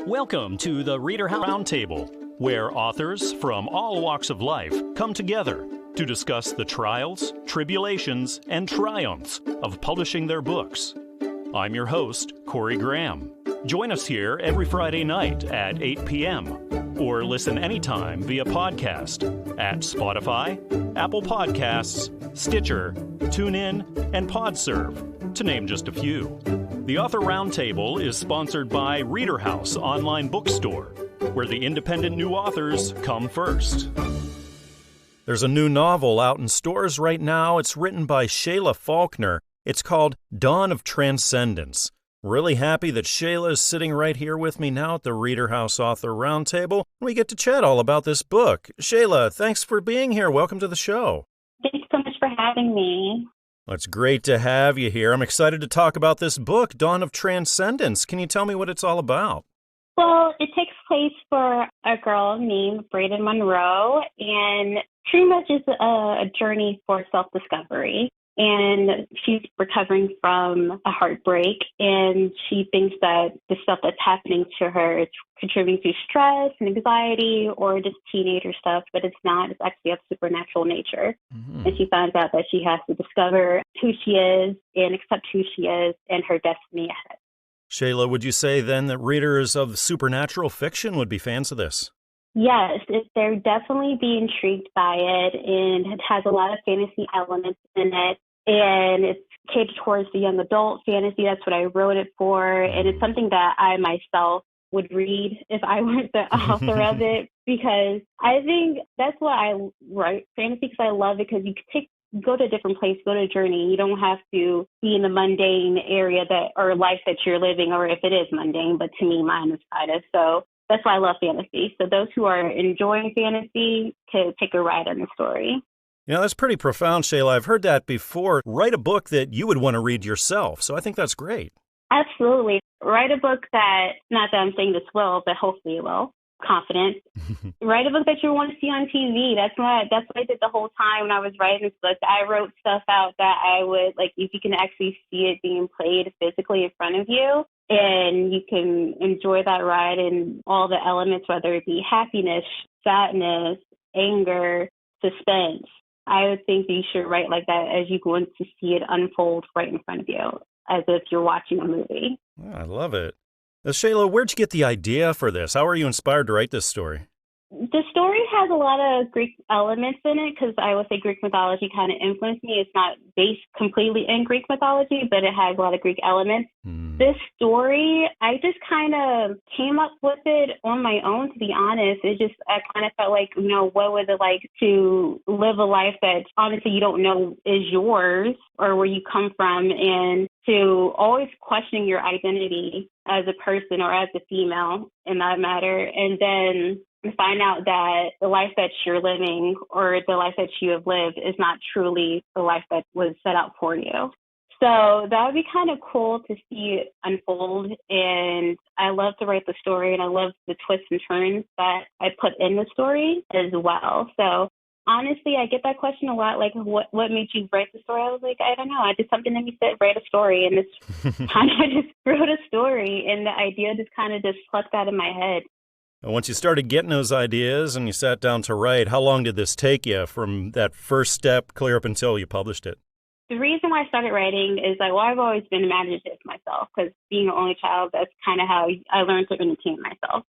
Welcome to the ReaderHouse Roundtable, where authors from all walks of life come together to discuss the trials, tribulations, and triumphs of publishing their books. I'm your host, Corey Graham. Join us here every Friday night at 8 p.m. or listen anytime via podcast at Spotify, Apple Podcasts, Stitcher, TuneIn, and PodServe, to name just a few. The Author Roundtable is sponsored by ReaderHouse Online Bookstore, where the independent new authors come first. There's a new novel out in stores right now. It's written by Shayla Faulkner. It's called Dawn of Transcendence. Really happy that Shayla is sitting right here with me now at the ReaderHouse Author Roundtable. We get to chat all about this book. Shayla, thanks for being here. Welcome to the show. Thanks so much for having me. Well, it's great to have you here. I'm excited to talk about this book, Dawn of Transcendence. Can you tell me what it's all about? Well, it takes place for a girl named Brady Monroe, and pretty much is a journey for self-discovery. And she's recovering from a heartbreak, and she thinks that the stuff that's happening to her is contributing to stress and anxiety or just teenager stuff, but it's not. It's actually of supernatural nature. Mm-hmm. And she finds out that she has to discover who she is and accept who she is and her destiny ahead. Shayla, would you say then that readers of supernatural fiction would be fans of this? Yes, they're definitely be intrigued by it, and it has a lot of fantasy elements in it, and it's catered towards the young adult fantasy. That's what I wrote it for, and it's something that I myself would read if I weren't the author of it, because I think that's why I write fantasy, because I love it, because you can go to a different place, go to a journey. You don't have to be in the mundane area or life that you're living, or if it is mundane, but to me, mine is kind of. So that's why I love fantasy. So those who are enjoying fantasy can take a ride on the story. You know, that's pretty profound, Shayla. I've heard that before. Write a book that you would want to read yourself. So I think that's great. Absolutely. Write a book that, not that I'm saying this will, but hopefully it will. Confident. Write a book that you want to see on TV. That's what I did the whole time when I was writing this book. I wrote stuff out that I would, like, if you can actually see it being played physically in front of you, and you can enjoy that ride and all the elements, whether it be happiness, sadness, anger, suspense. I would think that you should write like that as you go in to see it unfold right in front of you, as if you're watching a movie. Oh, I love it. Shayla, where'd you get the idea for this? How were you inspired to write this story? The story has a lot of Greek elements in it, because I would say Greek mythology kind of influenced me. It's not based completely in Greek mythology, but it has a lot of Greek elements. This story, I just kind of came up with it on my own, to be honest. I kind of felt like, what was it like to live a life that honestly you don't know is yours or where you come from, and to always questioning your identity as a person or as a female in that matter. And then find out that the life that you're living or the life that you have lived is not truly the life that was set out for you. So that would be kind of cool to see it unfold. And I love to write the story, and I love the twists and turns that I put in the story as well. So honestly, I get that question a lot, like, what made you write the story? I was like, I don't know. I did something that me said, write a story. And this kind of just wrote a story, and the idea just kind of just plucked out of my head. Once you started getting those ideas and you sat down to write, how long did this take you from that first step clear up until you published it? The reason why I started writing is I've always been imaginative myself, because being an only child, that's kind of how I learned to entertain myself.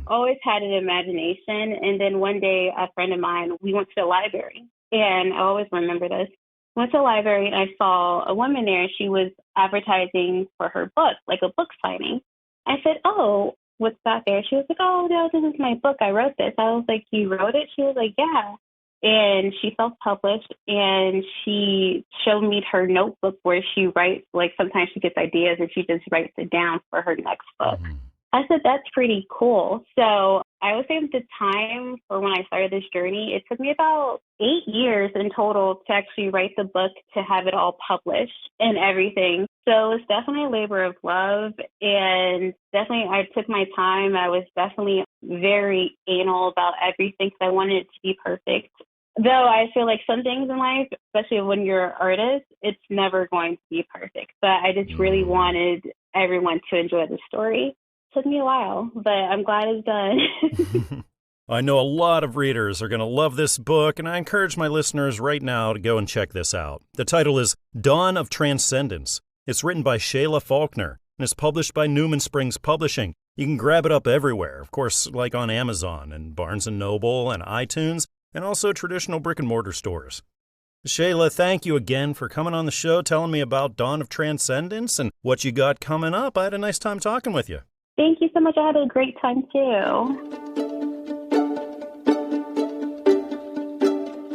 Always had an imagination. And then one day, a friend of mine, we went to the library, and I always remember this. Went to the library, and I saw a woman there. She was advertising for her book, like a book signing. I said, "Oh, what's that there?" She was like, "Oh, no, this is my book. I wrote this." I was like, "You wrote it?" She was like, "Yeah." And she self-published, and she showed me her notebook where she writes, like, sometimes she gets ideas and she just writes it down for her next book. I said, that's pretty cool. So I would say at the time for when I started this journey, it took me about 8 years in total to actually write the book, to have it all published and everything. So it's definitely a labor of love, and definitely I took my time. I was definitely very anal about everything because I wanted it to be perfect. Though I feel like some things in life, especially when you're an artist, it's never going to be perfect. But I just really wanted everyone to enjoy the story. Took me a while, but I'm glad it's done. I know a lot of readers are going to love this book, and I encourage my listeners right now to go and check this out. The title is Dawn of Transcendence. It's written by Shayla Faulkner, and it's published by Newman Springs Publishing. You can grab it up everywhere, of course, like on Amazon and Barnes & Noble and iTunes, and also traditional brick-and-mortar stores. Shayla, thank you again for coming on the show, telling me about Dawn of Transcendence and what you got coming up. I had a nice time talking with you. Thank you so much. I had a great time, too.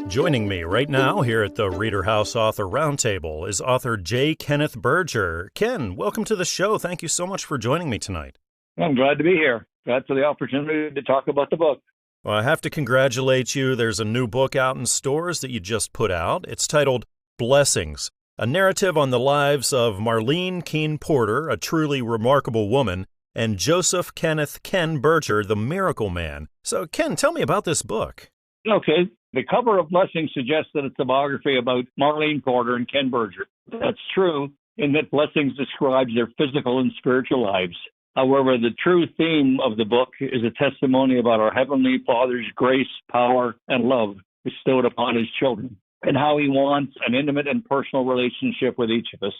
Joining me right now here at the ReaderHouse Author Roundtable is author J. Kenneth Berger. Ken, welcome to the show. Thank you so much for joining me tonight. I'm glad to be here. Glad for the opportunity to talk about the book. Well, I have to congratulate you. There's a new book out in stores that you just put out. It's titled Blessings, a narrative on the lives of Marlene Keene Porter, a truly remarkable woman, and Joseph Kenneth Ken Berger, the Miracle Man. So, Ken, tell me about this book. Okay. The cover of Blessings suggests that it's a biography about Marlene Porter and Ken Berger. That's true in that Blessings describes their physical and spiritual lives. However, the true theme of the book is a testimony about our Heavenly Father's grace, power, and love bestowed upon His children, and how He wants an intimate and personal relationship with each of us.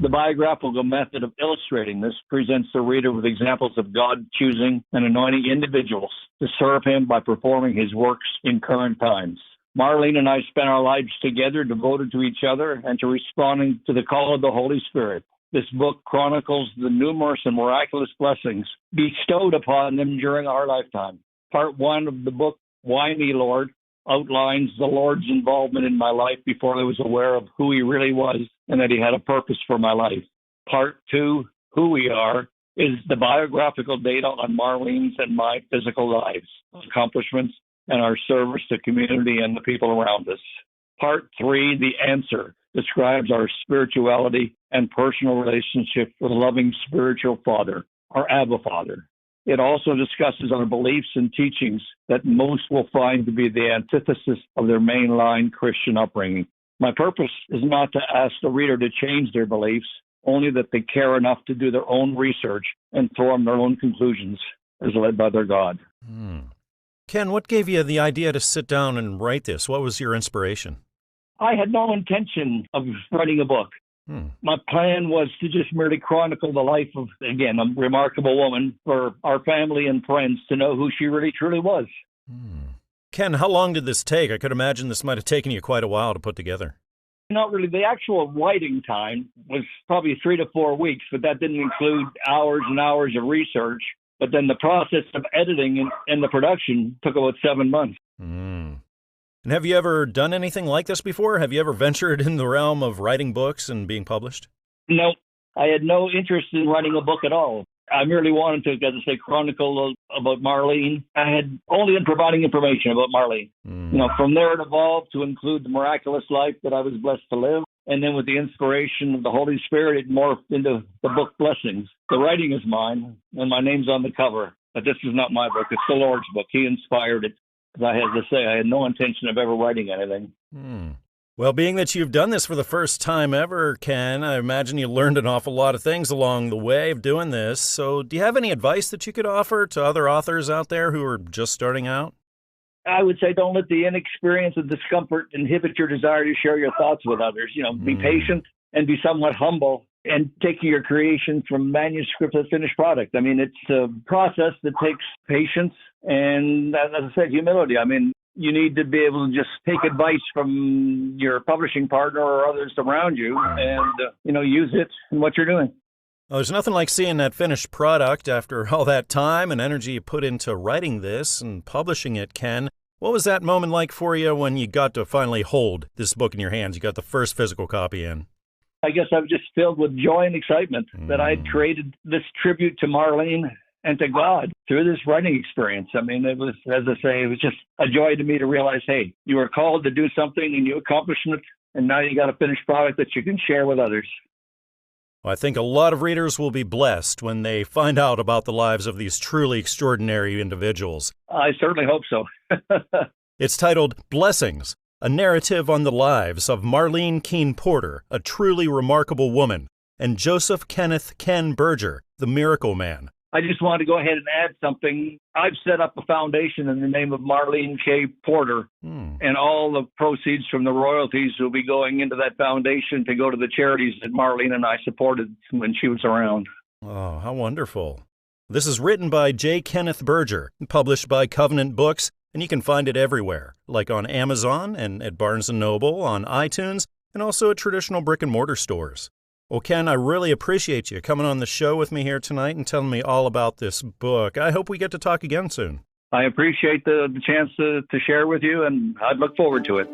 The biographical method of illustrating this presents the reader with examples of God choosing and anointing individuals to serve Him by performing His works in current times. Marlene and I spent our lives together, devoted to each other and to responding to the call of the Holy Spirit. This book chronicles the numerous and miraculous blessings bestowed upon them during our lifetime. Part 1 of the book, Why Me, Lord, outlines the Lord's involvement in my life before I was aware of who He really was and that He had a purpose for my life. Part 2, Who We Are, is the biographical data on Marlene's and my physical lives, accomplishments, and our service to community and the people around us. Part 3, The Answer, describes our spirituality and personal relationship with a loving spiritual Father, our Abba Father. It also discusses our beliefs and teachings that most will find to be the antithesis of their mainline Christian upbringing. My purpose is not to ask the reader to change their beliefs, only that they care enough to do their own research and form their own conclusions as led by their God. Ken, what gave you the idea to sit down and write this? What was your inspiration? I had no intention of writing a book. My plan was to just merely chronicle the life of, again, a remarkable woman for our family and friends to know who she really truly was. Ken, how long did this take? I could imagine this might have taken you quite a while to put together. Not really. The actual writing time was probably 3 to 4 weeks, but that didn't include hours and hours of research. But then the process of editing and the production took about 7 months. And have you ever done anything like this before? Have you ever ventured in the realm of writing books and being published? No, I had no interest in writing a book at all. I merely wanted to, as I say, chronicle about Marlene. I had only been providing information about Marlene. From there it evolved to include the miraculous life that I was blessed to live. And then with the inspiration of the Holy Spirit, it morphed into the book Blessings. The writing is mine, and my name's on the cover. But this is not my book. It's the Lord's book. He inspired it. I had to say, I had no intention of ever writing anything. Well, being that you've done this for the first time ever, Ken, I imagine you learned an awful lot of things along the way of doing this. So do you have any advice that you could offer to other authors out there who are just starting out? I would say don't let the inexperience and discomfort inhibit your desire to share your thoughts with others. Be patient and be somewhat humble and taking your creation from manuscript to finished product. I mean, it's a process that takes patience and, as I said, humility. I mean, you need to be able to just take advice from your publishing partner or others around you and, use it in what you're doing. Well, there's nothing like seeing that finished product after all that time and energy you put into writing this and publishing it, Ken. What was that moment like for you when you got to finally hold this book in your hands? You got the first physical copy in. I guess I was just filled with joy and excitement that I had created this tribute to Marlene and to God through this writing experience. I mean, it was, as I say, it was just a joy to me to realize, hey, you were called to do something and you accomplished it, and now you got a finished product that you can share with others. Well, I think a lot of readers will be blessed when they find out about the lives of these truly extraordinary individuals. I certainly hope so. It's titled Blessings, a narrative on the lives of Marlene Keene Porter, a truly remarkable woman, and Joseph Kenneth Ken Berger, the Miracle Man. I just want to go ahead and add something. I've set up a foundation in the name of Marlene K. Porter, and all the proceeds from the royalties will be going into that foundation to go to the charities that Marlene and I supported when she was around. Oh, how wonderful. This is written by J. Kenneth Berger, published by Covenant Books, and you can find it everywhere, like on Amazon and at Barnes & Noble, on iTunes, and also at traditional brick-and-mortar stores. Well, Ken, I really appreciate you coming on the show with me here tonight and telling me all about this book. I hope we get to talk again soon. I appreciate the chance to share with you, and I'd look forward to it.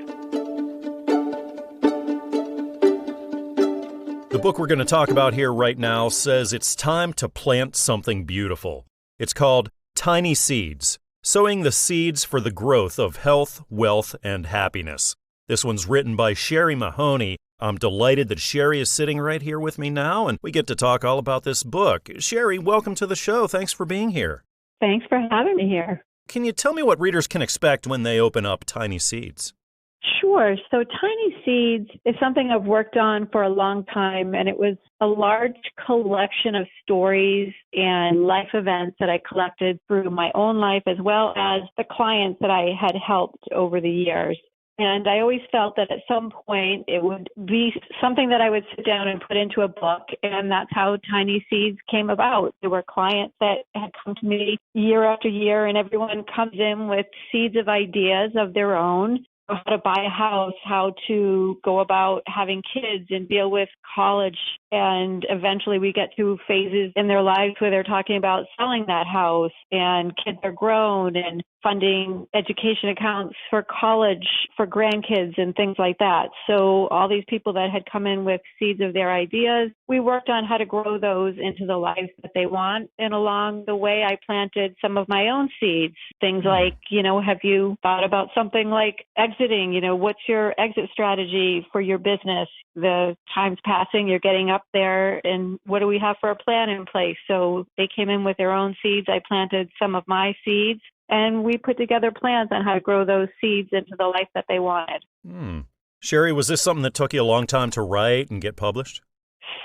The book we're going to talk about here right now says it's time to plant something beautiful. It's called Tiny Seeds, Sowing the Seeds for the Growth of Health, Wealth, and Happiness. This one's written by Sherri Mahoney. I'm delighted that Sherri is sitting right here with me now, and we get to talk all about this book. Sherri, welcome to the show. Thanks for being here. Thanks for having me here. Can you tell me what readers can expect when they open up Tiny Seeds? Sure. So Tiny Seeds is something I've worked on for a long time, and it was a large collection of stories and life events that I collected through my own life as well as the clients that I had helped over the years. And I always felt that at some point it would be something that I would sit down and put into a book, and that's how Tiny Seeds came about. There were clients that had come to me year after year, and everyone comes in with seeds of ideas of their own, how to buy a house, how to go about having kids and deal with college. And eventually we get to phases in their lives where they're talking about selling that house and kids are grown and funding education accounts for college for grandkids and things like that. So all these people that had come in with seeds of their ideas, we worked on how to grow those into the lives that they want. And along the way, I planted some of my own seeds. Things like, have you thought about something like exiting? What's your exit strategy for your business? The time's passing, you're getting up there, and what do we have for a plan in place? So they came in with their own seeds. I planted some of my seeds. And we put together plans on how to grow those seeds into the life that they wanted. Sherri, was this something that took you a long time to write and get published?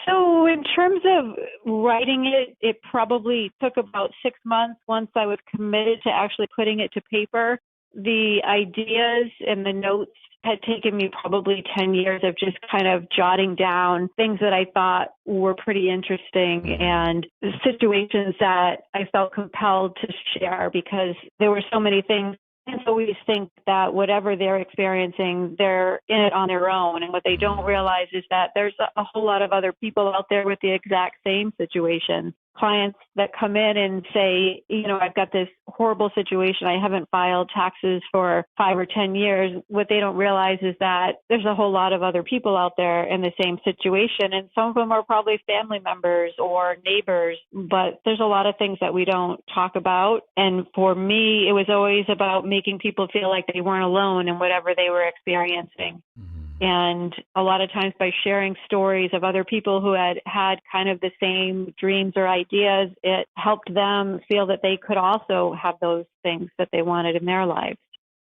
So in terms of writing it, it probably took about 6 months once I was committed to actually putting it to paper. The ideas and the notes had taken me probably 10 years of just kind of jotting down things that I thought were pretty interesting and situations that I felt compelled to share because there were so many things. And so we think that whatever they're experiencing, they're in it on their own. And what they don't realize is that there's a whole lot of other people out there with the exact same situation. Clients that come in and say, I've got this horrible situation. I haven't filed taxes for 5 or 10 years. What they don't realize is that there's a whole lot of other people out there in the same situation. And some of them are probably family members or neighbors, but there's a lot of things that we don't talk about. And for me, it was always about making people feel like they weren't alone in whatever they were experiencing. And a lot of times by sharing stories of other people who had kind of the same dreams or ideas, it helped them feel that they could also have those things that they wanted in their lives.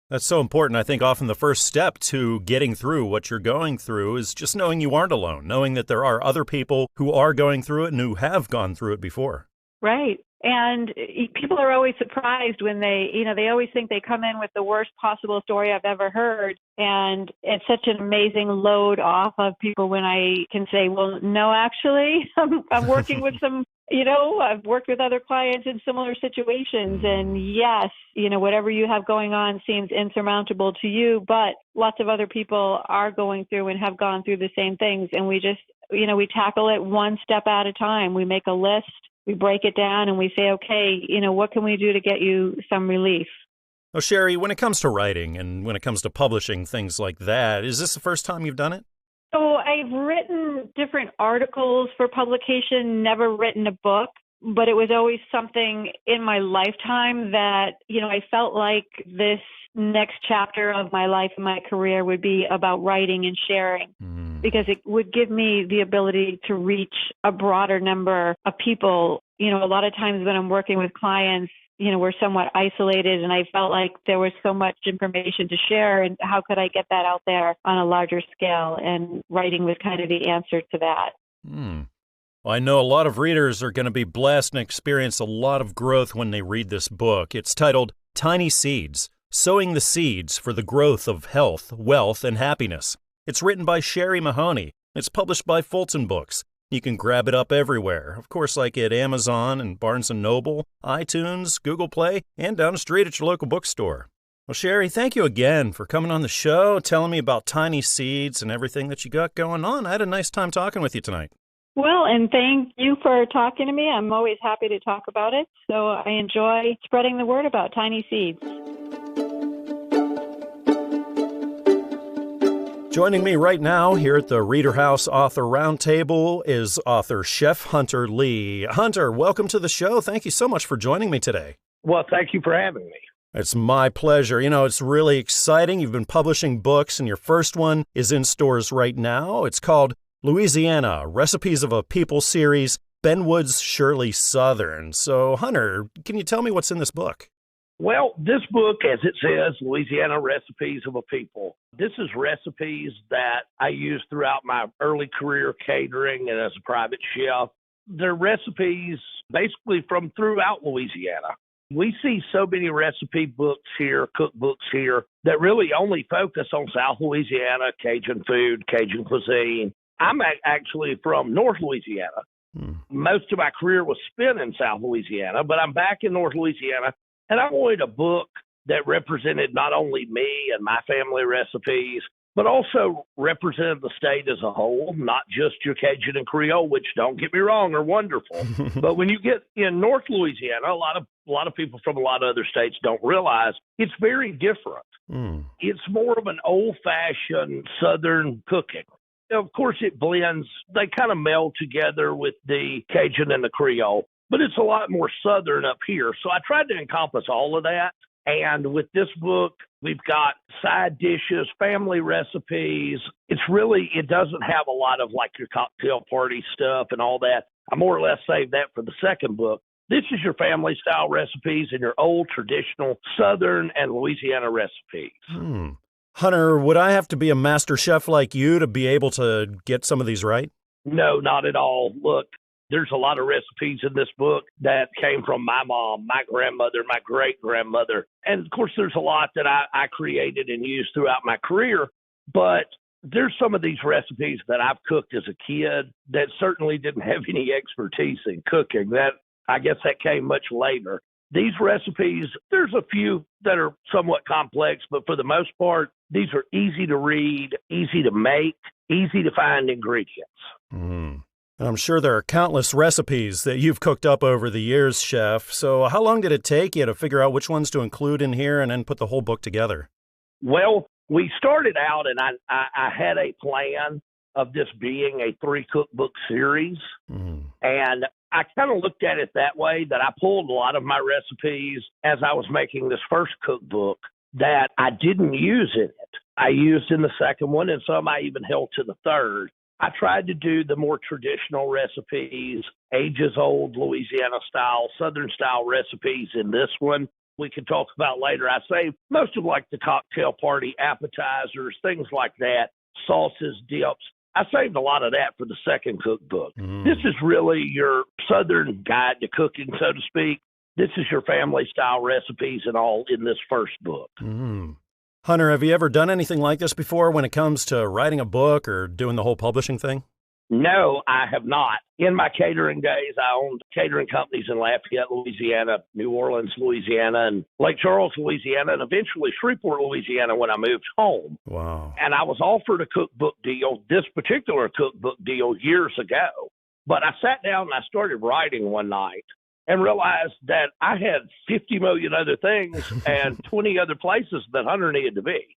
That's so important. I think often the first step to getting through what you're going through is just knowing you aren't alone, knowing that there are other people who are going through it and who have gone through it before. Right. And people are always surprised when they always think they come in with the worst possible story I've ever heard. And it's such an amazing load off of people when I can say, well, no, actually, I'm working with some, I've worked with other clients in similar situations. And yes, whatever you have going on seems insurmountable to you, but lots of other people are going through and have gone through the same things. And we just, we tackle it one step at a time. We make a list. We break it down and we say, okay, what can we do to get you some relief? Oh, Sherri, when it comes to writing and when it comes to publishing things like that, is this the first time you've done it? So I've written different articles for publication, never written a book, but it was always something in my lifetime that, I felt like this next chapter of my life and my career would be about writing and sharing. Because it would give me the ability to reach a broader number of people. A lot of times when I'm working with clients, we're somewhat isolated, and I felt like there was so much information to share, and how could I get that out there on a larger scale? And writing was kind of the answer to that. Well, I know a lot of readers are going to be blessed and experience a lot of growth when they read this book. It's titled Tiny Seeds, Sowing the Seeds for the Growth of Health, Wealth, and Happiness. It's written by Sherri Mahoney. It's published by Fulton Books. You can grab it up everywhere, of course, like at Amazon and Barnes & Noble, iTunes, Google Play, and down the street at your local bookstore. Well, Sherri, thank you again for coming on the show, telling me about Tiny Seeds and everything that you got going on. I had a nice time talking with you tonight. Well, and thank you for talking to me. I'm always happy to talk about it. So I enjoy spreading the word about Tiny Seeds. Joining me right now here at the ReaderHouse Author Roundtable is author Chef Hunter Lee. Hunter, welcome to the show. Thank you so much for joining me today. Well, thank you for having me. It's my pleasure. You know, it's really exciting. You've been publishing books, and your first one is in stores right now. It's called Louisiana, Recipes of a People series, Ben Wood's Shirley Southern. So, Hunter, can you tell me what's in this book? Well, this book, as it says, Louisiana Recipes of a People, this is recipes that I used throughout my early career catering and as a private chef. They're recipes basically from throughout Louisiana. We see so many recipe books here, cookbooks here, that really only focus on South Louisiana, Cajun food, Cajun cuisine. I'm actually from North Louisiana. Most of my career was spent in South Louisiana, but I'm back in North Louisiana, and I wanted a book that represented not only me and my family recipes, but also represented the state as a whole, not just your Cajun and Creole, which, don't get me wrong, are wonderful. But when you get in North Louisiana, a lot of people from a lot of other states don't realize it's very different. It's more of an old-fashioned Southern cooking. Of course, it blends. They kind of meld together with the Cajun and the Creole, but it's a lot more Southern up here. So I tried to encompass all of that. And with this book, we've got side dishes, family recipes. It doesn't have a lot of like your cocktail party stuff and all that. I more or less saved that for the second book. This is your family style recipes and your old traditional Southern and Louisiana recipes. Hunter, would I have to be a master chef like you to be able to get some of these right? No, not at all. Look, there's a lot of recipes in this book that came from my mom, my grandmother, my great-grandmother. And, of course, there's a lot that I created and used throughout my career. But there's some of these recipes that I've cooked as a kid that certainly didn't have any expertise in cooking. I guess that came much later. These recipes, there's a few that are somewhat complex, but for the most part, these are easy to read, easy to make, easy to find ingredients. And I'm sure there are countless recipes that you've cooked up over the years, Chef. So how long did it take you to figure out which ones to include in here and then put the whole book together? Well, we started out, and I had a plan of this being a 3-cookbook series. And I kind of looked at it that way, that I pulled a lot of my recipes as I was making this first cookbook that I didn't use in it. I used in the second one, and some I even held to the third. I tried to do the more traditional recipes, ages-old Louisiana-style, Southern-style recipes in this one. We can talk about later. I saved most of like the cocktail party appetizers, things like that, sauces, dips. I saved a lot of that for the second cookbook. This is really your Southern guide to cooking, so to speak. This is your family-style recipes and all in this first book. Hunter, have you ever done anything like this before when it comes to writing a book or doing the whole publishing thing? No, I have not. In my catering days, I owned catering companies in Lafayette, Louisiana, New Orleans, Louisiana, and Lake Charles, Louisiana, and eventually Shreveport, Louisiana when I moved home. Wow. And I was offered a cookbook deal, this particular cookbook deal, years ago. But I sat down and I started writing one night and realized that I had 50 million other things and 20 other places that Hunter needed to be.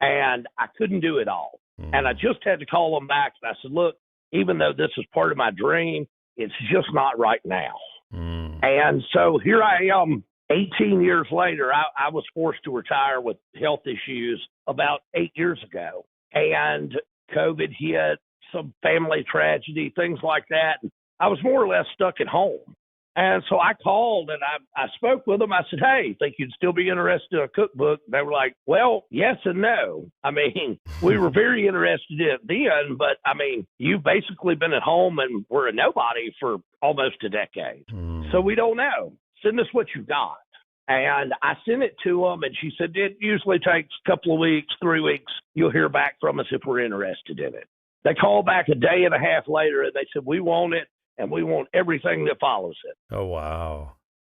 And I couldn't do it all. And I just had to call them back. And I said, look, even though this is part of my dream, it's just not right now. And so here I am, 18 years later. I was forced to retire with health issues about 8 years ago. And COVID hit, some family tragedy, things like that. And I was more or less stuck at home. And so I called and I spoke with them. I said, hey, think you'd still be interested in a cookbook? They were like, well, yes and no. I mean, we were very interested in it then, but I mean, you've basically been at home and we're a nobody for almost a decade. So we don't know. Send us what you've got. And I sent it to them, and she said, it usually takes a couple of weeks, 3 weeks. You'll hear back from us if we're interested in it. They called back a day and a half later, and they said, we want it, and we want everything that follows it. Oh, wow.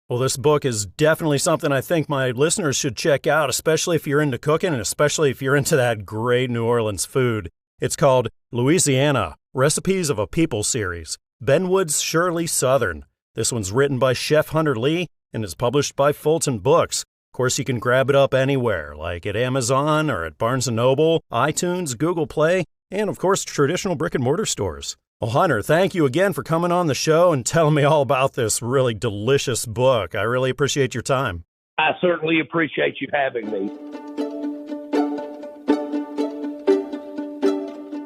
Well, this book is definitely something I think my listeners should check out, especially if you're into cooking and especially if you're into that great New Orleans food. It's called Louisiana, Recipes of a People series, Benwood's Shirley Southern. This one's written by Chef Hunter Lee and is published by Fulton Books. Of course, you can grab it up anywhere, like at Amazon or at Barnes & Noble, iTunes, Google Play, and, of course, traditional brick-and-mortar stores. Well, Hunter, thank you again for coming on the show and telling me all about this really delicious book. I really appreciate your time. I certainly appreciate you having me.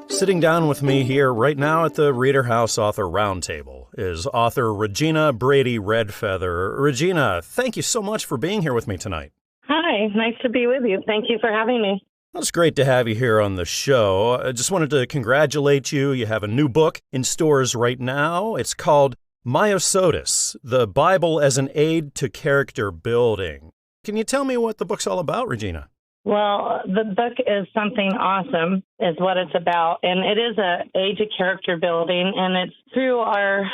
Sitting down with me here right now at the ReaderHouse Author Roundtable is author Regina Brady Redfeather. Regina, thank you so much for being here with me tonight. Hi, nice to be with you. Thank you for having me. Well, it's great to have you here on the show. I just wanted to congratulate you. You have a new book in stores right now. It's called Myosotis, The Bible as an Aid to Character Building. Can you tell me what the book's all about, Regina? Well, the book is something awesome, is what it's about. And it is an aid to character building, and it's through our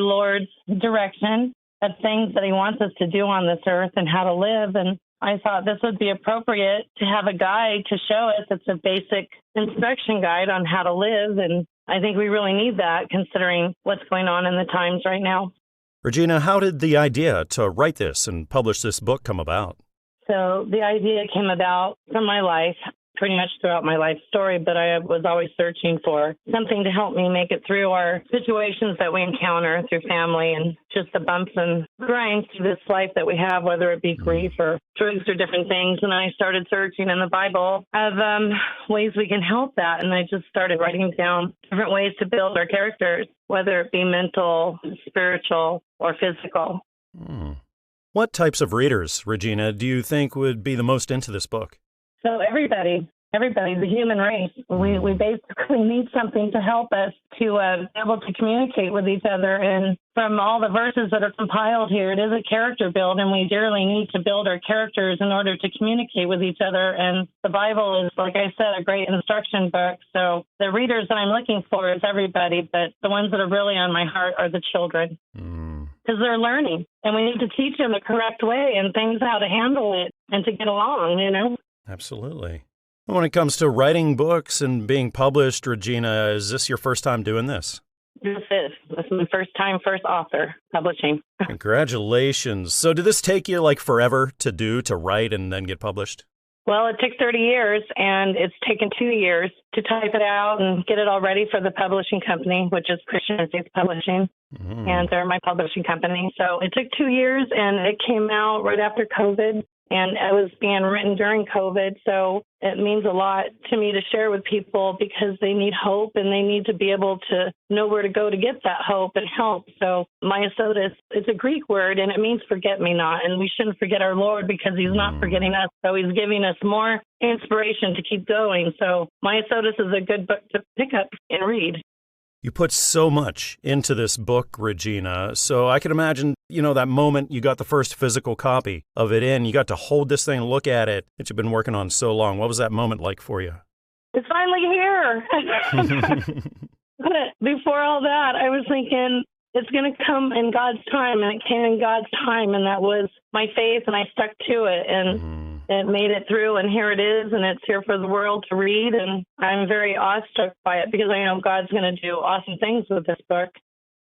Lord's direction of things that he wants us to do on this earth and how to live. And I thought this would be appropriate to have a guide to show us. It's a basic instruction guide on how to live, and I think we really need that considering what's going on in the times right now. Regina, how did the idea to write this and publish this book come about? So the idea came about from my life, pretty much throughout my life story, but I was always searching for something to help me make it through our situations that we encounter through family and just the bumps and grinds through this life that we have, whether it be grief or drugs or different things. And I started searching in the Bible of ways we can help that. And I just started writing down different ways to build our characters, whether it be mental, spiritual, or physical. What types of readers, Regina, do you think would be the most into this book? So everybody, the human race, we basically need something to help us to be able to communicate with each other. And from all the verses that are compiled here, it is a character build, and we dearly need to build our characters in order to communicate with each other. And the Bible is, like I said, a great instruction book. So the readers that I'm looking for is everybody, but the ones that are really on my heart are the children. Because they're learning, and we need to teach them the correct way and things how to handle it and to get along, you know? Absolutely. When it comes to writing books and being published, Regina, is this your first time doing this? This is my first author publishing. Congratulations. So did this take you like forever to write and then get published? Well, it took 30 years, and it's taken 2 years to type it out and get it all ready for the publishing company, which is Christian Estates Publishing, and they're my publishing company. So it took 2 years, and it came out right after COVID, and it was being written during COVID. So it means a lot to me to share with people because they need hope, and they need to be able to know where to go to get that hope and help. So Myosotis, it's a Greek word, and it means forget-me-not, and we shouldn't forget our Lord because he's not forgetting us. So he's giving us more inspiration to keep going. So Myosotis is a good book to pick up and read. You put so much into this book, Regina, so I can imagine, that moment you got the first physical copy of it in, you got to hold this thing, look at it, that you've been working on so long. What was that moment like for you? It's finally here. But before all that, I was thinking it's going to come in God's time, and it came in God's time, and that was my faith, and I stuck to it, and it made it through, and here it is, and it's here for the world to read, and I'm very awestruck by it because I know God's going to do awesome things with this book.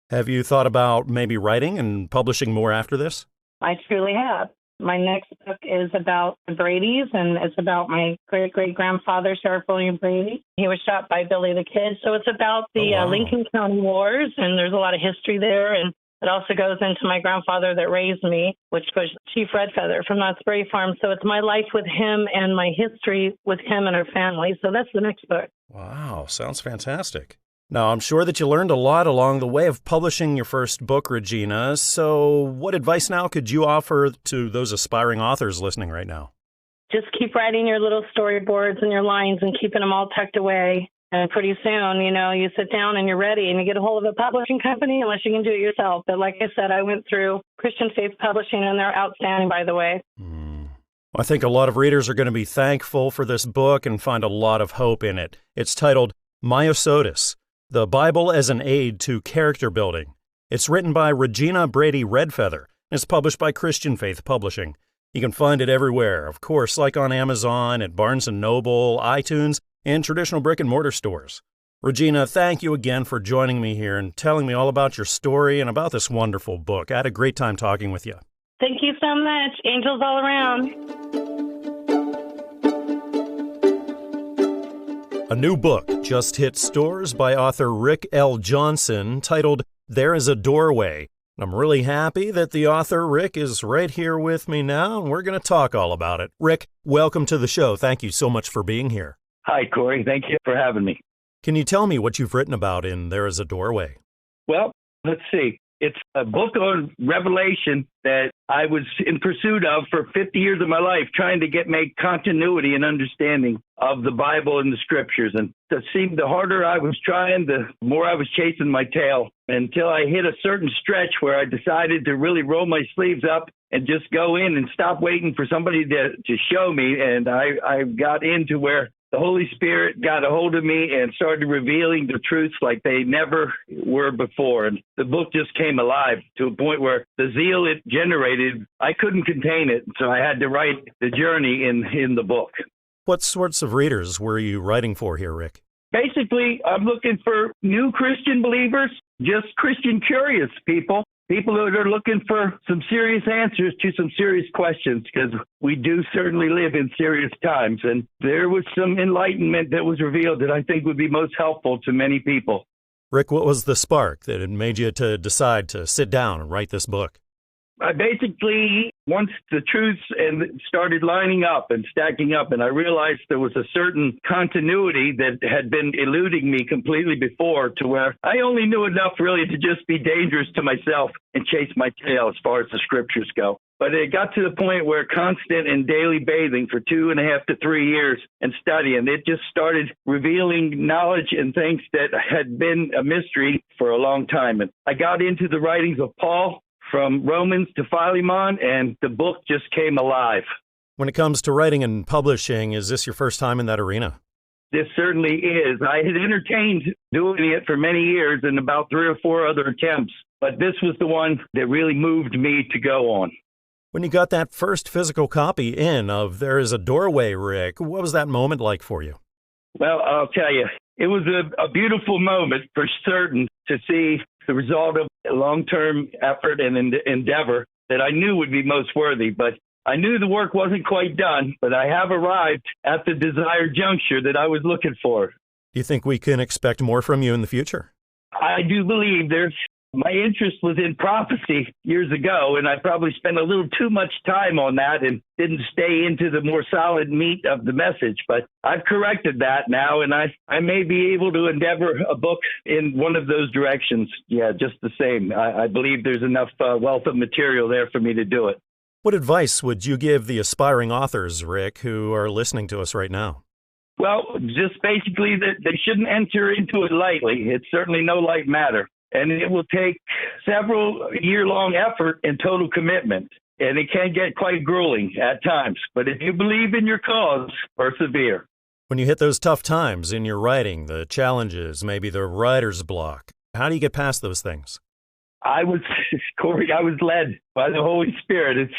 Have you thought about maybe writing and publishing more after this? I truly have. My next book is about the Bradys, and it's about my great-great-grandfather, Sheriff William Brady. He was shot by Billy the Kid, so it's about the Lincoln County Wars, and there's a lot of history there, and it also goes into my grandfather that raised me, which was Chief Redfeather from Knott's Berry Farm. So it's my life with him and my history with him and our family. So that's the next book. Wow, sounds fantastic. Now, I'm sure that you learned a lot along the way of publishing your first book, Regina. So what advice now could you offer to those aspiring authors listening right now? Just keep writing your little storyboards and your lines and keeping them all tucked away. And pretty soon, you sit down and you're ready and you get a hold of a publishing company unless you can do it yourself. But like I said, I went through Christian Faith Publishing and they're outstanding, by the way. I think a lot of readers are going to be thankful for this book and find a lot of hope in it. It's titled Myosotis, The Bible as an Aid to Character Building. It's written by Regina Brady Redfeather. It's published by Christian Faith Publishing. You can find it everywhere, of course, like on Amazon, at Barnes & Noble, iTunes, and traditional brick-and-mortar stores. Regina, thank you again for joining me here and telling me all about your story and about this wonderful book. I had a great time talking with you. Thank you so much. Angels all around. A new book just hit stores by author Rick L. Johnson titled There is a Doorway. I'm really happy that the author, Rick, is right here with me now, and we're going to talk all about it. Rick, welcome to the show. Thank you so much for being here. Hi, Corey. Thank you for having me. Can you tell me what you've written about in There is a Doorway? Well, let's see. It's a book on Revelation that I was in pursuit of for 50 years of my life, trying to make continuity and understanding of the Bible and the Scriptures. And it seemed the harder I was trying, the more I was chasing my tail, until I hit a certain stretch where I decided to really roll my sleeves up and just go in and stop waiting for somebody to show me. And I got into where the Holy Spirit got a hold of me and started revealing the truths like they never were before. And the book just came alive to a point where the zeal it generated, I couldn't contain it. So I had to write the journey in the book. What sorts of readers were you writing for here, Rick? Basically, I'm looking for new Christian believers, just Christian curious people that are looking for some serious answers to some serious questions, because we do certainly live in serious times. And there was some enlightenment that was revealed that I think would be most helpful to many people. Rick, what was the spark that had made you to decide to sit down and write this book? I basically, once the truths and started lining up and stacking up, and I realized there was a certain continuity that had been eluding me completely before, to where I only knew enough really to just be dangerous to myself and chase my tail as far as the Scriptures go. But it got to the point where constant and daily bathing for 2.5 to 3 years and studying, it just started revealing knowledge and things that had been a mystery for a long time. And I got into the writings of Paul, from Romans to Philemon, and the book just came alive. When it comes to writing and publishing, is this your first time in that arena? This certainly is. I had entertained doing it for many years and about 3 or 4 other attempts, but this was the one that really moved me to go on. When you got that first physical copy in of There is a Doorway, Rick, what was that moment like for you? Well, I'll tell you, it was a beautiful moment for certain to see the result of a long-term effort and endeavor that I knew would be most worthy. But I knew the work wasn't quite done, but I have arrived at the desired juncture that I was looking for. Do you think we can expect more from you in the future? I do believe my interest was in prophecy years ago, and I probably spent a little too much time on that and didn't stay into the more solid meat of the message. But I've corrected that now, and I may be able to endeavor a book in one of those directions. Yeah, just the same. I believe there's enough wealth of material there for me to do it. What advice would you give the aspiring authors, Rick, who are listening to us right now? Well, just basically that they shouldn't enter into it lightly. It's certainly no light matter. And it will take several year-long effort and total commitment. And it can get quite grueling at times. But if you believe in your cause, persevere. When you hit those tough times in your writing, the challenges, maybe the writer's block, how do you get past those things? Corey, I was led by the Holy Spirit.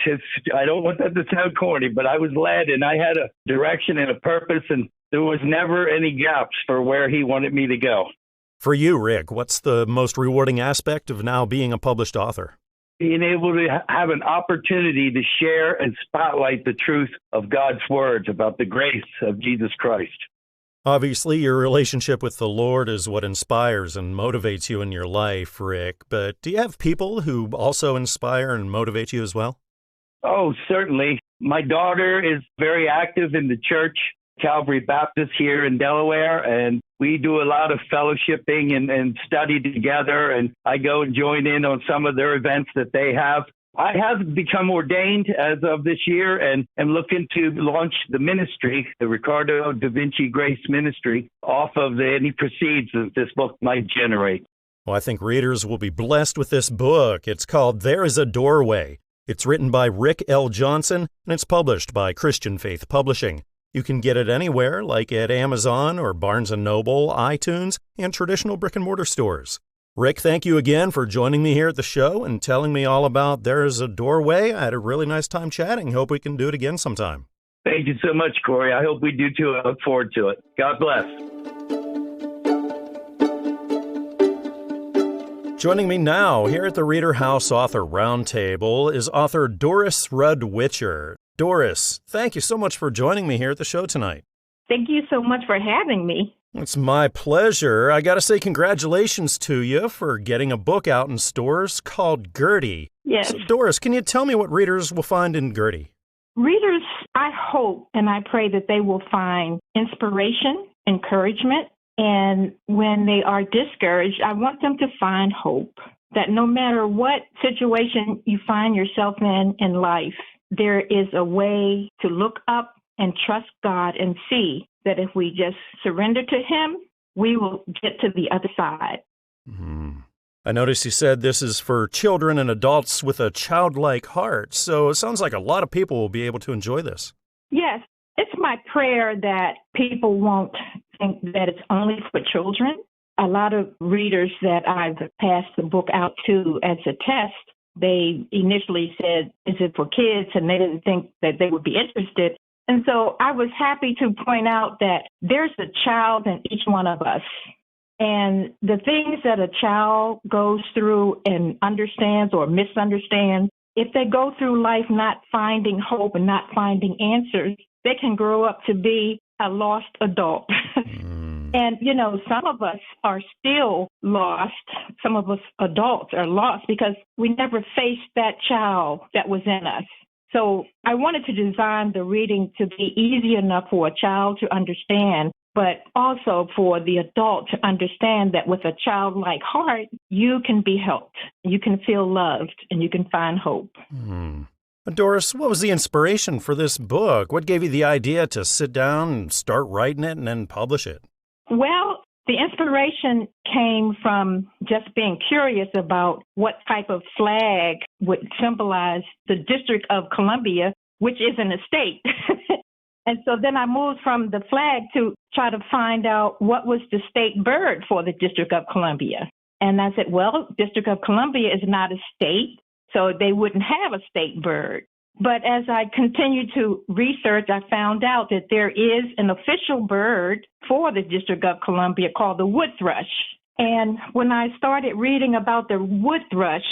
I don't want that to sound corny, but I was led, and I had a direction and a purpose, and there was never any gaps for where He wanted me to go. For you, Rick, what's the most rewarding aspect of now being a published author? Being able to have an opportunity to share and spotlight the truth of God's words about the grace of Jesus Christ. Obviously, your relationship with the Lord is what inspires and motivates you in your life, Rick, but do you have people who also inspire and motivate you as well? Oh, certainly. My daughter is very active in the church, Calvary Baptist here in Delaware, and we do a lot of fellowshipping and study together, and I go and join in on some of their events that they have. I have become ordained as of this year and am looking to launch the ministry, the Ricardo da Vinci Grace Ministry, off of any proceeds that this book might generate. Well, I think readers will be blessed with this book. It's called There is a Doorway. It's written by Rick L. Johnson, and it's published by Christian Faith Publishing. You can get it anywhere, like at Amazon or Barnes & Noble, iTunes, and traditional brick-and-mortar stores. Rick, thank you again for joining me here at the show and telling me all about There's a Doorway. I had a really nice time chatting. Hope we can do it again sometime. Thank you so much, Corey. I hope we do too. I look forward to it. God bless. Joining me now here at the ReaderHouse Author Roundtable is author Doris Rudd-Witcher. Doris, thank you so much for joining me here at the show tonight. Thank you so much for having me. It's my pleasure. I got to say congratulations to you for getting a book out in stores called Gertie. Yes. So, Doris, can you tell me what readers will find in Gertie? Readers, I hope and I pray that they will find inspiration, encouragement, and when they are discouraged, I want them to find hope. That no matter what situation you find yourself in life, there is a way to look up and trust God and see that if we just surrender to Him, we will get to the other side. Mm-hmm. I noticed you said this is for children and adults with a childlike heart, so it sounds like a lot of people will be able to enjoy this. Yes, it's my prayer that people won't think that it's only for children. A lot of readers that I've passed the book out to as a test, they initially said, is it for kids? And they didn't think that they would be interested. And so I was happy to point out that there's a child in each one of us. And the things that a child goes through and understands or misunderstands, if they go through life not finding hope and not finding answers, they can grow up to be a lost adult. And, you know, some of us are still lost. Some of us adults are lost because we never faced that child that was in us. So I wanted to design the reading to be easy enough for a child to understand, but also for the adult to understand that with a childlike heart, you can be helped, you can feel loved, and you can find hope. Doris, what was the inspiration for this book? What gave you the idea to sit down and start writing it and then publish it? Well, the inspiration came from just being curious about what type of flag would symbolize the District of Columbia, which is an estate. And so then I moved from the flag to try to find out what was the state bird for the District of Columbia. And I said, well, District of Columbia is not a state, so they wouldn't have a state bird. But as I continued to research, I found out that there is an official bird for the District of Columbia called the wood thrush. And when I started reading about the wood thrush,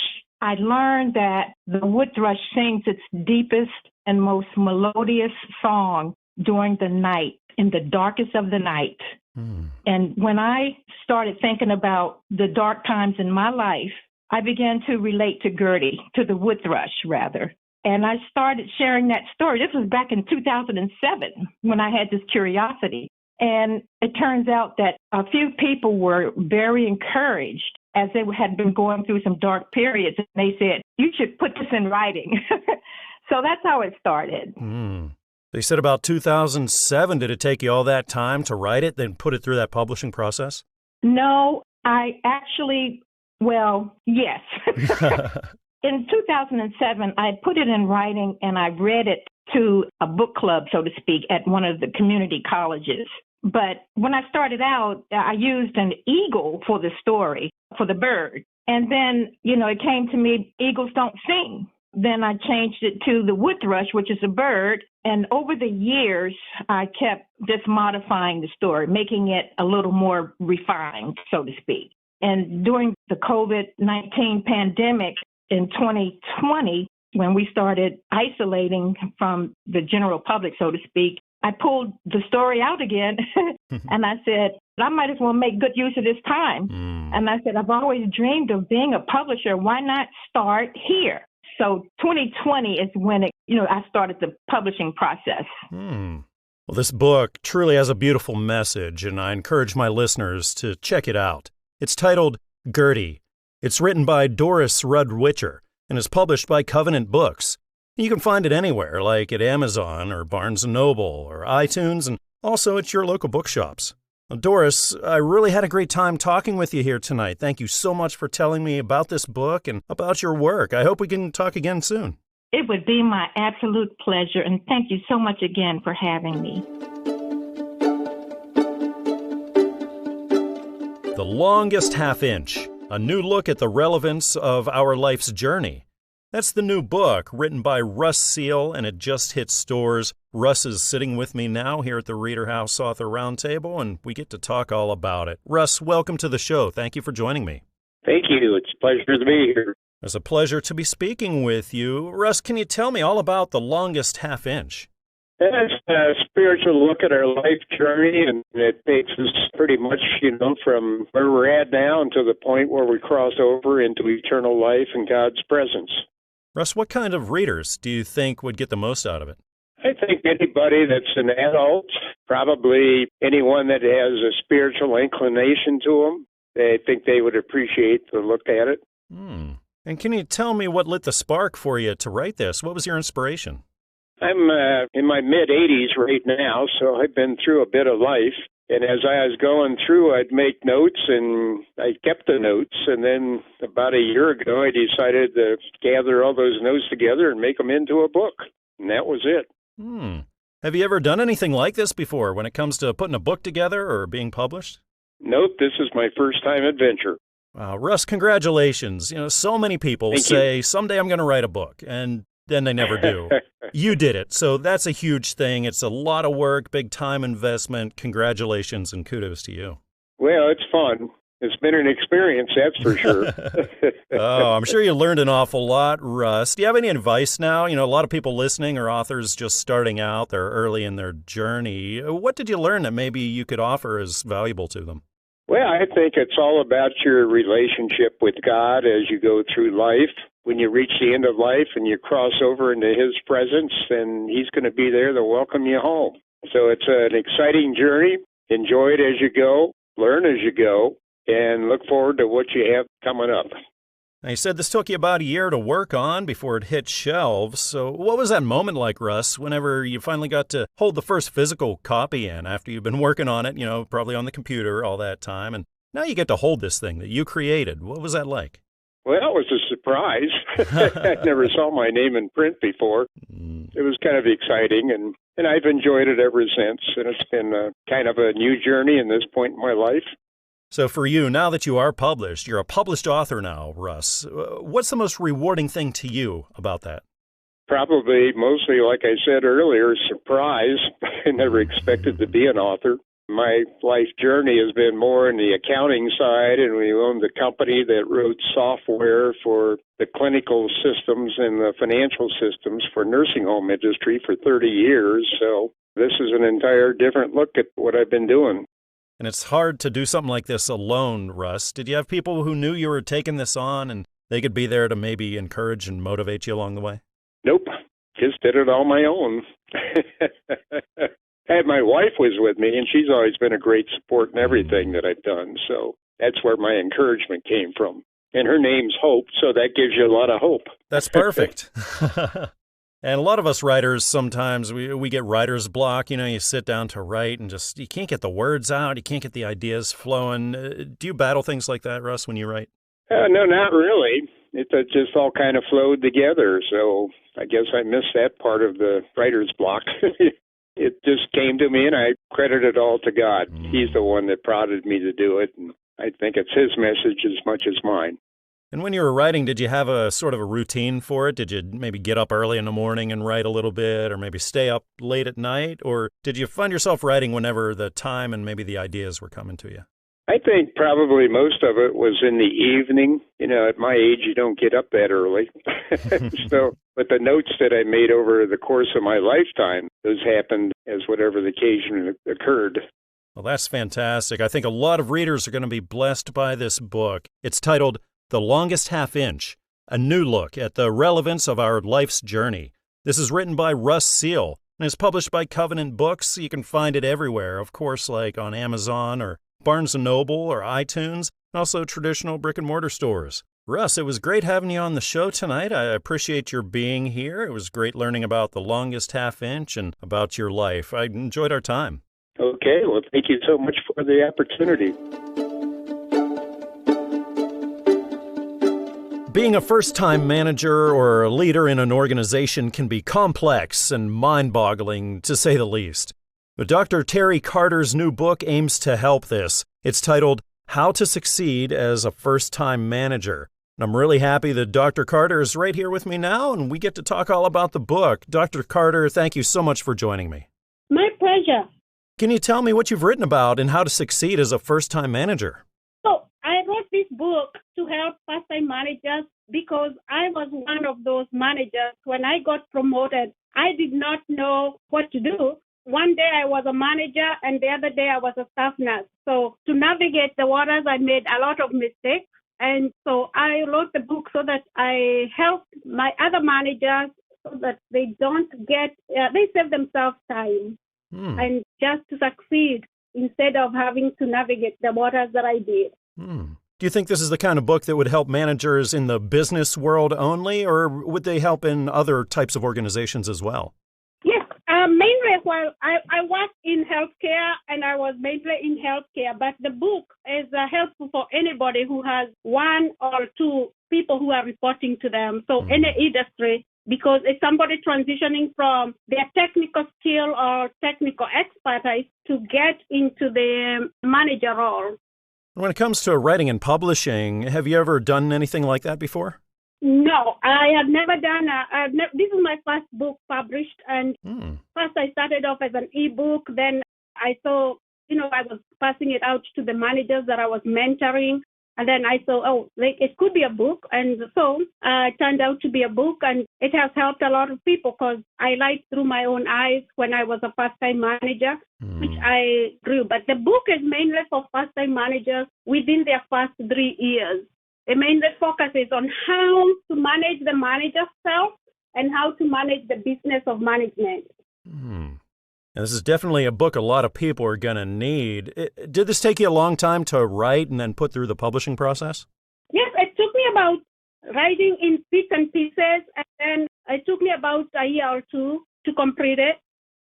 I learned that the wood thrush sings its deepest and most melodious song during the night, in the darkest of the night. And when I started thinking about the dark times in my life, I began to relate to Gertie, to the wood thrush, rather. And I started sharing that story. This was back in 2007 when I had this curiosity. And it turns out that a few people were very encouraged as they had been going through some dark periods. And they said, you should put this in writing. So that's how it started. They said about 2007. Did it take you all that time to write it, then put it through that publishing process? No, I actually, well, yes. In 2007, I put it in writing and I read it to a book club, so to speak, at one of the community colleges. But when I started out, I used an eagle for the story, for the bird. And then, it came to me, eagles don't sing. Then I changed it to the wood thrush, which is a bird. And over the years, I kept just modifying the story, making it a little more refined, so to speak. And during the COVID-19 pandemic, in 2020, when we started isolating from the general public, so to speak, I pulled the story out again and I said, I might as well make good use of this time. And I said, I've always dreamed of being a publisher. Why not start here? So 2020 is when I started the publishing process. Well, this book truly has a beautiful message, and I encourage my listeners to check it out. It's titled Gertie. It's written by Doris Rudwitcher and is published by Covenant Books. You can find it anywhere, like at Amazon or Barnes & Noble or iTunes, and also at your local bookshops. Well, Doris, I really had a great time talking with you here tonight. Thank you so much for telling me about this book and about your work. I hope we can talk again soon. It would be my absolute pleasure, and thank you so much again for having me. The Longest Half Inch, a new look at the relevance of our life's journey. That's the new book written by Russ Seel, and it just hit stores. Russ is sitting with me now here at the ReaderHouse Author Roundtable, and we get to talk all about it. Russ, welcome to the show. Thank you for joining me. Thank you. It's a pleasure to be here. It's a pleasure to be speaking with you. Russ, can you tell me all about The Longest Half Inch? It's a spiritual look at our life journey, and it takes us pretty much, from where we're at now until the point where we cross over into eternal life in God's presence. Russ, what kind of readers do you think would get the most out of it? I think anybody that's an adult, probably anyone that has a spiritual inclination to them, I think they would appreciate the look at it. And can you tell me what lit the spark for you to write this? What was your inspiration? I'm in my mid-80s right now, so I've been through a bit of life. And as I was going through, I'd make notes, and I kept the notes. And then about a year ago, I decided to gather all those notes together and make them into a book. And that was it. Have you ever done anything like this before when it comes to putting a book together or being published? Nope, this is my first-time adventure. Russ, congratulations. So many people say, someday I'm going to write a book, and then they never do. You did it, so that's a huge thing. It's a lot of work, big time investment. Congratulations, and kudos to you. Well, it's fun. It's been an experience, that's for sure. I'm sure you learned an awful lot, Russ. Do you have any advice now? A lot of people listening are authors just starting out. They're early in their journey. What did you learn that maybe you could offer as valuable to them? Well, I think it's all about your relationship with God as you go through life. When you reach the end of life and you cross over into His presence, then He's going to be there to welcome you home. So it's an exciting journey. Enjoy it as you go, learn as you go, and look forward to what you have coming up. Now, you said this took you about a year to work on before it hit shelves. So what was that moment like, Russ, whenever you finally got to hold the first physical copy in after you've been working on it, probably on the computer all that time, and now you get to hold this thing that you created? What was that like? Well, it was a surprise. I never saw my name in print before. It was kind of exciting, and I've enjoyed it ever since, and it's been kind of a new journey in this point in my life. So for you, now that you are published, you're a published author now, Russ. What's the most rewarding thing to you about that? Probably mostly, like I said earlier, surprise. I never expected to be an author. My life journey has been more in the accounting side, and we owned a company that wrote software for the clinical systems and the financial systems for nursing home industry for 30 years. So this is an entire different look at what I've been doing. And it's hard to do something like this alone, Russ. Did you have people who knew you were taking this on and they could be there to maybe encourage and motivate you along the way? Nope. Just did it on my own. My wife was with me, and she's always been a great support in everything that I've done. So that's where my encouragement came from. And her name's Hope, so that gives you a lot of hope. That's perfect. And a lot of us writers, sometimes we get writer's block. You sit down to write and just, you can't get the words out. You can't get the ideas flowing. Do you battle things like that, Russ, when you write? No, not really. It just all kind of flowed together. So I guess I missed that part of the writer's block. It just came to me, and I credit it all to God. He's the one that prodded me to do it, and I think it's His message as much as mine. And when you were writing, did you have a sort of a routine for it? Did you maybe get up early in the morning and write a little bit, or maybe stay up late at night? Or did you find yourself writing whenever the time and maybe the ideas were coming to you? I think probably most of it was in the evening. At my age, you don't get up that early. But the notes that I made over the course of my lifetime, those happened as whatever the occasion occurred. Well, that's fantastic. I think a lot of readers are going to be blessed by this book. It's titled The Longest Half Inch, a new look at the relevance of our life's journey. This is written by Russ Seel and it's published by Covenant Books. You can find it everywhere, of course, like on Amazon or Barnes & Noble or iTunes, and also traditional brick-and-mortar stores. Russ, it was great having you on the show tonight. I appreciate your being here. It was great learning about The Longest Half Inch and about your life. I enjoyed our time. Okay, well, thank you so much for the opportunity. Being a first-time manager or a leader in an organization can be complex and mind-boggling, to say the least. But Dr. Terry Carter's new book aims to help this. It's titled How to Succeed as a First-Time Manager. And I'm really happy that Dr. Carter is right here with me now, and we get to talk all about the book. Dr. Carter, thank you so much for joining me. My pleasure. Can you tell me what you've written about and how to succeed as a first-time manager? So I wrote this book to help first-time managers because I was one of those managers. When I got promoted, I did not know what to do. One day I was a manager and the other day I was a staff nurse. So to navigate the waters, I made a lot of mistakes. And so I wrote the book so that I help my other managers so that they don't they save themselves time and just to succeed instead of having to navigate the waters that I did. Do you think this is the kind of book that would help managers in the business world only, or would they help in other types of organizations as well? Yes, mainly, well, I work in healthcare and I was mainly in healthcare, but the book is helpful for anybody who has one or two people who are reporting to them. So any industry, because it's somebody transitioning from their technical skill or technical expertise to get into the manager role. When it comes to writing and publishing, have you ever done anything like that before? No, I have never done. This is my first book published, and first I started off as an ebook. Then I saw, I was passing it out to the managers that I was mentoring, and then I saw, it could be a book, and so it turned out to be a book, and it has helped a lot of people because I lied through my own eyes when I was a first-time manager, which I grew. But the book is mainly for first-time managers within their first 3 years. It mainly focuses on how to manage the manager self and how to manage the business of management. Now, this is definitely a book a lot of people are going to need. Did this take you a long time to write and then put through the publishing process? Yes, it took me about writing in bits and pieces, and then it took me about a year or two to complete it.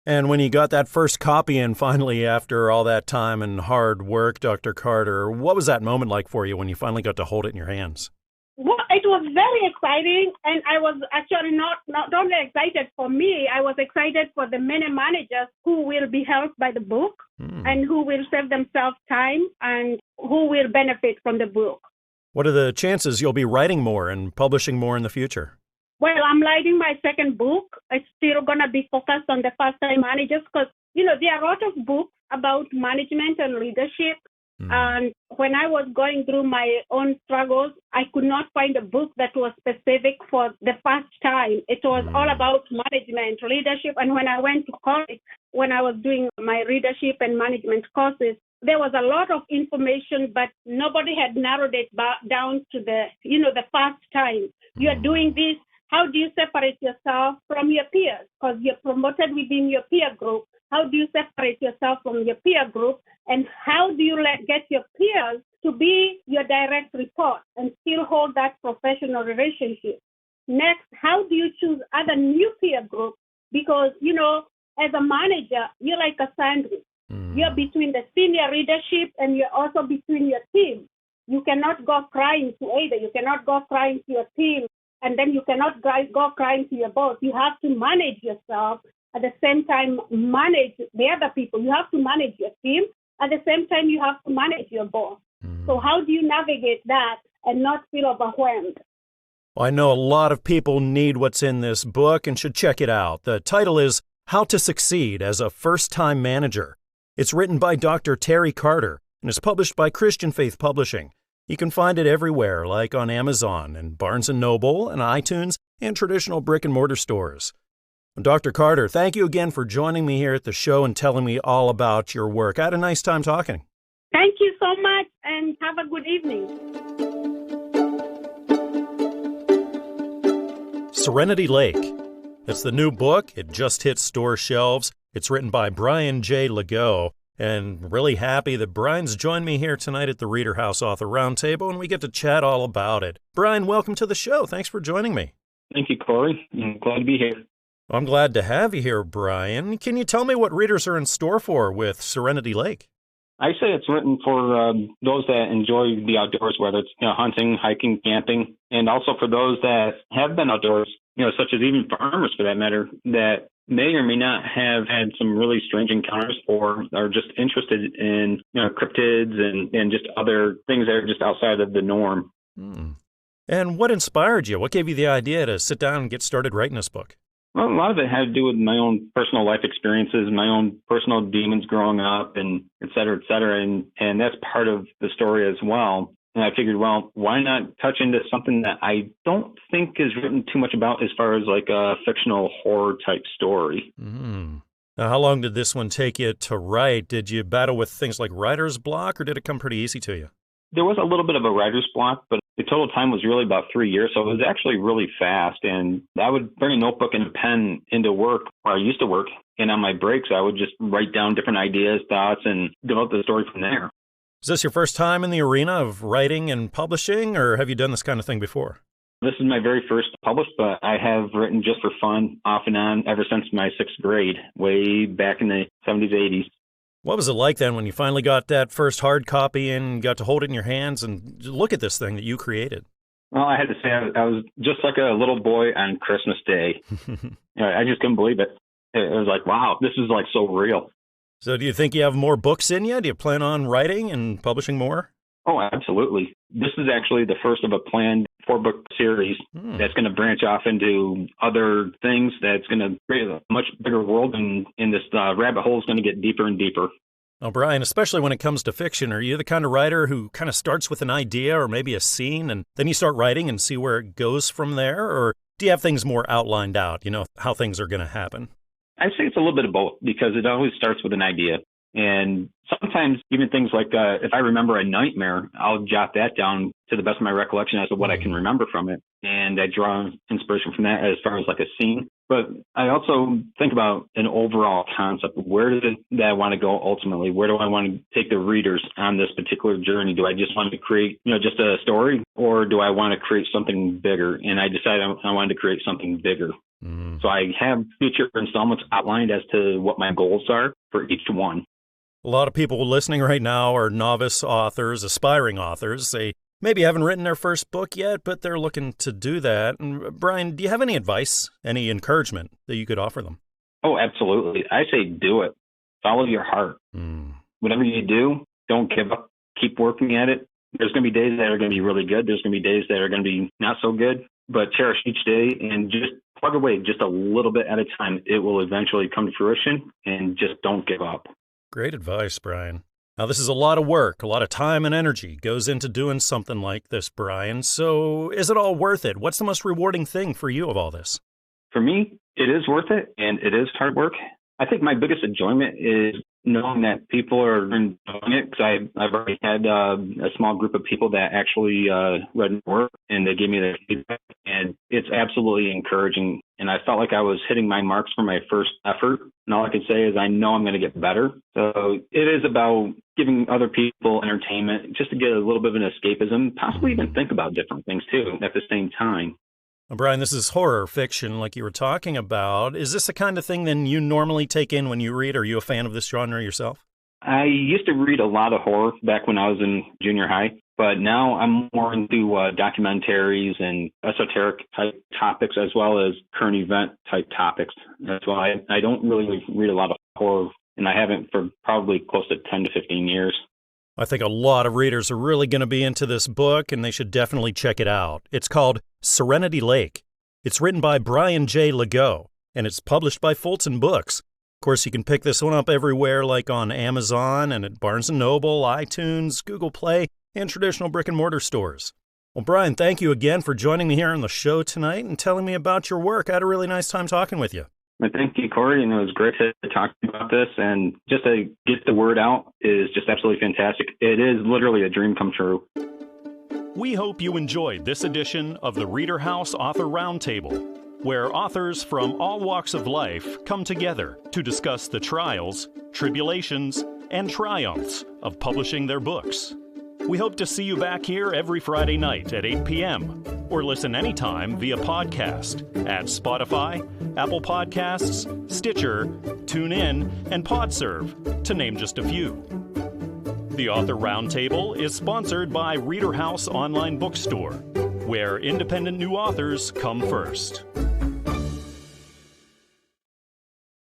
And when you got that first copy in finally after all that time and hard work, Dr. Carter, what was that moment like for you when you finally got to hold it in your hands? Well, it was very exciting, and I was actually not only excited for me, I was excited for the many managers who will be helped by the book and who will save themselves time and who will benefit from the book. What are the chances you'll be writing more and publishing more in the future? Well, I'm writing my second book. It's still going to be focused on the first-time managers because, there are a lot of books about management and leadership. And when I was going through my own struggles, I could not find a book that was specific for the first time. It was all about management, leadership. And when I went to college, when I was doing my leadership and management courses, there was a lot of information, but nobody had narrowed it down to the first time. You are doing this. How do you separate yourself from your peers? Because you're promoted within your peer group. How do you separate yourself from your peer group? And how do you get your peers to be your direct report and still hold that professional relationship? Next, how do you choose other new peer groups? Because, as a manager, you're like a sandwich. You're between the senior leadership and you're also between your team. You cannot go crying to either. You cannot go crying to your team, and then you cannot go crying to your boss. You have to manage yourself. At the same time, manage the other people. You have to manage your team. At the same time, you have to manage your boss. So how do you navigate that and not feel overwhelmed? Well, I know a lot of people need what's in this book and should check it out. The title is How to Succeed as a First-Time Manager. It's written by Dr. Terry Carter and is published by Christian Faith Publishing. You can find it everywhere, like on Amazon and Barnes & Noble and iTunes and traditional brick-and-mortar stores. Dr. Carter, thank you again for joining me here at the show and telling me all about your work. I had a nice time talking. Thank you so much, and have a good evening. Serenity Lake. It's the new book. It just hit store shelves. It's written by J Legault. And really happy that Brian's joined me here tonight at the ReaderHouse Author Roundtable, and we get to chat all about it. Brian, welcome to the show. Thanks for joining me. Thank you, Corey. I'm glad to be here. I'm glad to have you here, Brian. Can you tell me what readers are in store for with Serenity Lake? I say it's written for those that enjoy the outdoors, whether it's hunting, hiking, camping, and also for those that have been outdoors, such as even farmers for that matter, that may or may not have had some really strange encounters or are just interested in cryptids and just other things that are just outside of the norm. And what inspired you? What gave you the idea to sit down and get started writing this book? Well, a lot of it had to do with my own personal life experiences, my own personal demons growing up, and et cetera, and that's part of the story as well. And I figured, well, why not touch into something that I don't think is written too much about as far as like a fictional horror type story. Now, how long did this one take you to write? Did you battle with things like writer's block, or did it come pretty easy to you? There was a little bit of a writer's block, but the total time was really about 3 years, so it was actually really fast. And I would bring a notebook and a pen into work, where I used to work, and on my breaks, I would just write down different ideas, thoughts, and develop the story from there. Is this your first time in the arena of writing and publishing, or have you done this kind of thing before? This is my very first published, but I have written just for fun, off and on, ever since my 6th grade, way back in the 70s, 80s. What was it like then when you finally got that first hard copy and got to hold it in your hands and look at this thing that you created? Well, I had to say I was just like a little boy on Christmas Day. I just couldn't believe it. It was like, wow, this is like so real. So do you think you have more books in you? Do you plan on writing and publishing more? Oh, absolutely. This is actually the first of a planned 4-book series that's going to branch off into other things that's going to create a much bigger world, and this rabbit hole is going to get deeper and deeper. Now, Brian, especially when it comes to fiction, are you the kind of writer who kind of starts with an idea or maybe a scene, and then you start writing and see where it goes from there? Or do you have things more outlined out, how things are going to happen? I'd say it's a little bit of both, because it always starts with an idea. And sometimes even things like if I remember a nightmare, I'll jot that down to the best of my recollection as to what I can remember from it. And I draw inspiration from that as far as like a scene. But I also think about an overall concept. Where do I want to go ultimately? Where do I want to take the readers on this particular journey? Do I just want to create, just a story, or do I want to create something bigger? And I decided I wanted to create something bigger. So I have future installments outlined as to what my goals are for each one. A lot of people listening right now are novice authors, aspiring authors. They maybe haven't written their first book yet, but they're looking to do that. And Brian, do you have any advice, any encouragement that you could offer them? Oh, absolutely. I say do it. Follow your heart. Whatever you do, don't give up. Keep working at it. There's going to be days that are going to be really good. There's going to be days that are going to be not so good, but cherish each day and just plug away just a little bit at a time. It will eventually come to fruition, and just don't give up. Great advice, Brian. Now, this is a lot of work, a lot of time and energy goes into doing something like this, Brian. So is it all worth it? What's the most rewarding thing for you of all this? For me, it is worth it, and it is hard work. I think my biggest enjoyment is knowing that people are enjoying it, because I've already had a small group of people that actually read my work, and they gave me their feedback, and it's absolutely encouraging. And I felt like I was hitting my marks for my first effort. And all I can say is I know I'm going to get better. So it is about giving other people entertainment, just to get a little bit of an escapism, possibly even think about different things too at the same time. Well, Brian, this is horror fiction like you were talking about. Is this the kind of thing then you normally take in when you read? Are you a fan of this genre yourself? I used to read a lot of horror back when I was in junior high, but now I'm more into documentaries and esoteric type topics, as well as current event type topics. That's why I don't really read a lot of horror, and I haven't for probably close to 10 to 15 years. I think a lot of readers are really going to be into this book, and they should definitely check it out. It's called Serenity Lake. It's written by J Legault, and it's published by Fulton Books. Of course, you can pick this one up everywhere, like on Amazon and at Barnes & Noble, iTunes, Google Play, and traditional brick-and-mortar stores. Well, Brian, thank you again for joining me here on the show tonight and telling me about your work. I had a really nice time talking with you. Well, thank you, Corey, and it was great to talk about this. And just to get the word out is just absolutely fantastic. It is literally a dream come true. We hope you enjoyed this edition of the ReaderHouse Author Roundtable. where authors from all walks of life come together to discuss the trials, tribulations, and triumphs of publishing their books. We hope to see you back here every Friday night at 8 p.m. or listen anytime via podcast at Spotify, Apple Podcasts, Stitcher, TuneIn, and PodServe, to name just a few. The Author Roundtable is sponsored by ReaderHouse Online Bookstore, where independent new authors come first.